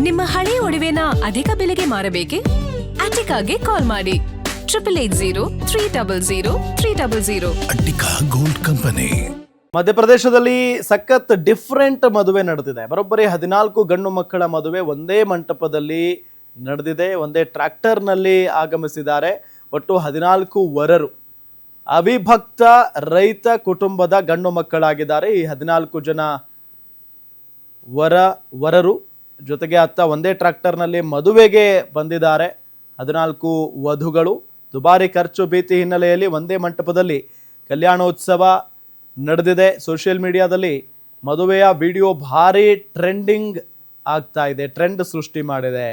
ನಿಮ್ಮ ಹಳೆಯ ಒಡವೆನ ಅಧಿಕ ಬೆಲೆಗೆ ಮಾರಬೇಕೆ? ಅಟಿಕಾಗೆ ಕಾಲ್ ಮಾಡಿ 8880 ಅಟ್ಟಿಕಾ ಗೋಲ್ಡ್ ಕಂಪನಿ. ಮಧ್ಯಪ್ರದೇಶದಲ್ಲಿ ಸಖತ್ ಡಿಫ್ರೆಂಟ್ ಮದುವೆ ನಡೆದಿದೆ. ಬರೋಬ್ಬರಿ 14 ಗಂಡು ಮಕ್ಕಳ ಮದುವೆ ಒಂದೇ ಮಂಟಪದಲ್ಲಿ ನಡೆದಿದೆ. ಒಂದೇ ಟ್ರ್ಯಾಕ್ಟರ್ನಲ್ಲಿ ಆಗಮಿಸಿದ್ದಾರೆ. ಒಟ್ಟು 14 ವರರು ಅವಿಭಕ್ತ ರೈತ ಕುಟುಂಬದ ಗಂಡು ಮಕ್ಕಳಾಗಿದ್ದಾರೆ. ಈ 14 ಜನ ವರರು ಜೊತೆಗೆ ಅತ್ತ ಒಂದೇ ಟ್ರ್ಯಾಕ್ಟರ್ನಲ್ಲಿ ಮದುವೆಗೆ ಬಂದಿದ್ದಾರೆ. 14 ವಧುಗಳು. ದುಬಾರಿ ಖರ್ಚು ಭೀತಿ ಹಿನ್ನೆಲೆಯಲ್ಲಿ ಒಂದೇ ಮಂಟಪದಲ್ಲಿ ಕಲ್ಯಾಣೋತ್ಸವ ನಡೆದಿದೆ. ಸೋಷಿಯಲ್ ಮೀಡಿಯಾದಲ್ಲಿ ಮದುವೆಯ ವಿಡಿಯೋ ಭಾರಿ ಟ್ರೆಂಡಿಂಗ್ ಆಗ್ತಾ ಇದೆ, ಟ್ರೆಂಡ್ ಸೃಷ್ಟಿ ಮಾಡಿದೆ.